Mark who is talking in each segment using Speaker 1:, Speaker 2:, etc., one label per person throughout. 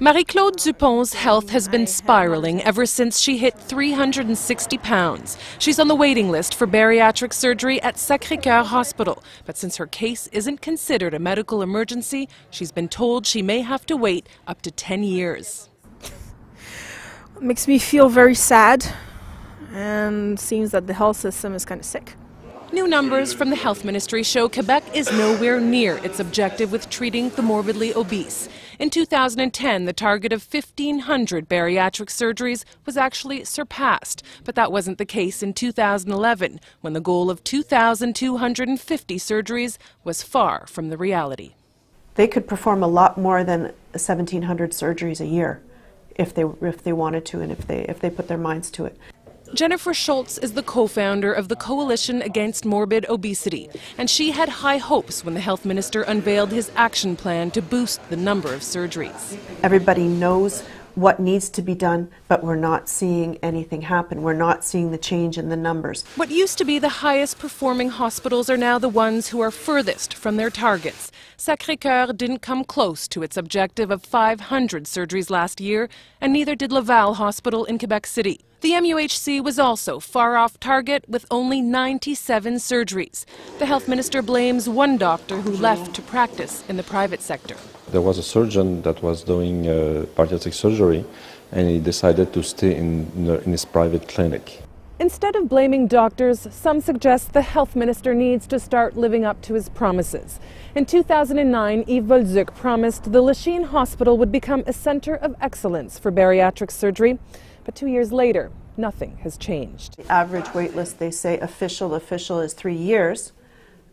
Speaker 1: Marie-Claude Dupont's health has been spiraling ever since she hit 360 pounds. She's on the waiting list for bariatric surgery at Sacré-Cœur Hospital. But since her case isn't considered a medical emergency, she's been told she may have to wait up to 10 years.
Speaker 2: It makes me feel very sad, and seems that the health system is kind of sick.
Speaker 1: New numbers from the Health Ministry show Quebec is nowhere near its objective with treating the morbidly obese. In 2010, the target of 1,500 bariatric surgeries was actually surpassed. But that wasn't the case in 2011, when the goal of 2,250 surgeries was far from the reality.
Speaker 3: They could perform a lot more than 1,700 surgeries a year if they wanted to and if they put their minds to it.
Speaker 1: Jennifer Schultz is the co-founder of the Coalition Against Morbid Obesity, and she had high hopes when the health minister unveiled his action plan to boost the number of surgeries.
Speaker 3: Everybody knows what needs to be done, but we're not seeing anything happen. We're not seeing the change in the numbers.
Speaker 1: What used to be the highest performing hospitals are now the ones who are furthest from their targets. Sacré-Cœur didn't come close to its objective of 500 surgeries last year, and neither did Laval Hospital in Quebec City. The MUHC was also far off target with only 97 surgeries. The health minister blames one doctor who left to practice in the private sector.
Speaker 4: There was a surgeon that was doing bariatric surgery, and he decided to stay in his private clinic.
Speaker 1: Instead of blaming doctors, some suggest the health minister needs to start living up to his promises. In 2009, Yves Bolduc promised the Lachine Hospital would become a center of excellence for bariatric surgery. But 2 years later, nothing has changed.
Speaker 3: The average wait list, they say official is 3 years.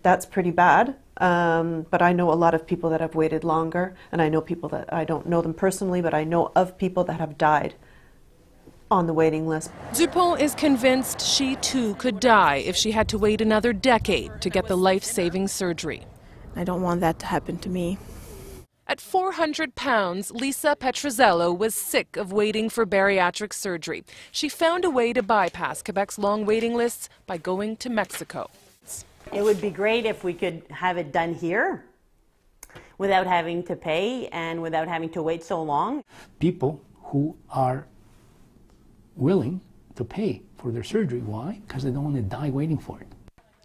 Speaker 3: That's pretty bad. But I know a lot of people that have waited longer, and I know people that I don't know them personally, but I know of people that have died on the waiting list.
Speaker 1: Dupont is convinced she too could die if she had to wait another decade to get the life-saving surgery.
Speaker 2: I don't want that to happen to me.
Speaker 1: At 400 pounds, Lisa Petrozello was sick of waiting for bariatric surgery. She found a way to bypass Quebec's long waiting lists by going to Mexico.
Speaker 5: It would be great if we could have it done here without having to pay and without having to wait so long.
Speaker 6: People who are willing to pay for their surgery. Why? Because they don't want to die waiting for it.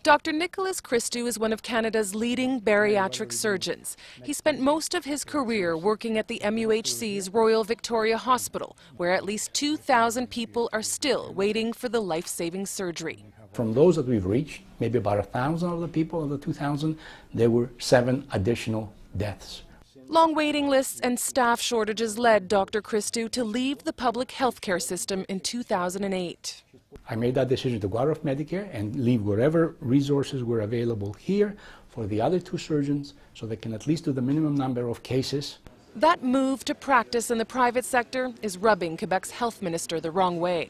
Speaker 1: Dr. Nicolas Christou is one of Canada's leading bariatric surgeons. He spent most of his career working at the MUHC's Royal Victoria Hospital, where at least 2,000 people are still waiting for the life-saving surgery.
Speaker 6: From those that we've reached, maybe about 1,000 of the people of the 2,000, there were 7 additional deaths.
Speaker 1: Long waiting lists and staff shortages led Dr. Christou to leave the public health care system in 2008.
Speaker 6: I made that decision to go out of Medicare and leave wherever resources were available here for the other 2 surgeons so they can at least do the minimum number of cases.
Speaker 1: That move to practice in the private sector is rubbing Quebec's health minister the wrong way.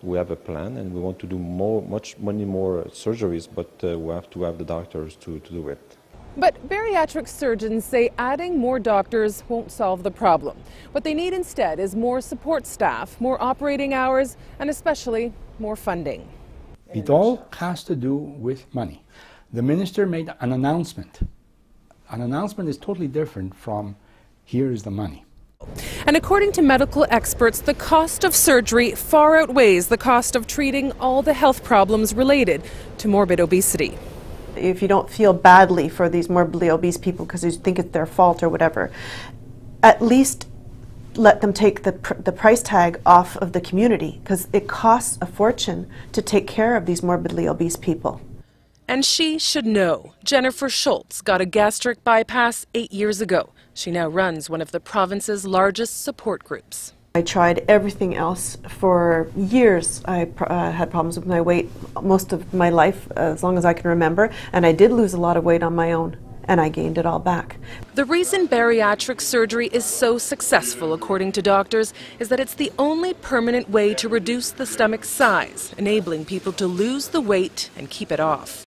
Speaker 4: We have a plan, and we want to do many more surgeries, but we have to have the doctors to do it.
Speaker 1: But bariatric surgeons say adding more doctors won't solve the problem. What they need instead is more support staff, more operating hours, and especially more funding.
Speaker 6: It all has to do with money. The minister made an announcement. An announcement is totally different from here is the money.
Speaker 1: And according to medical experts, the cost of surgery far outweighs the cost of treating all the health problems related to morbid obesity.
Speaker 3: If you don't feel badly for these morbidly obese people because you think it's their fault or whatever, at least let them take the price tag off of the community, because it costs a fortune to take care of these morbidly obese people.
Speaker 1: And she should know. Jennifer Schultz got a gastric bypass 8 years ago. She now runs one of the province's largest support groups.
Speaker 3: I tried everything else for years. I had problems with my weight most of my life, as long as I can remember, and I did lose a lot of weight on my own, and I gained it all back.
Speaker 1: The reason bariatric surgery is so successful, according to doctors, is that it's the only permanent way to reduce the stomach size, enabling people to lose the weight and keep it off.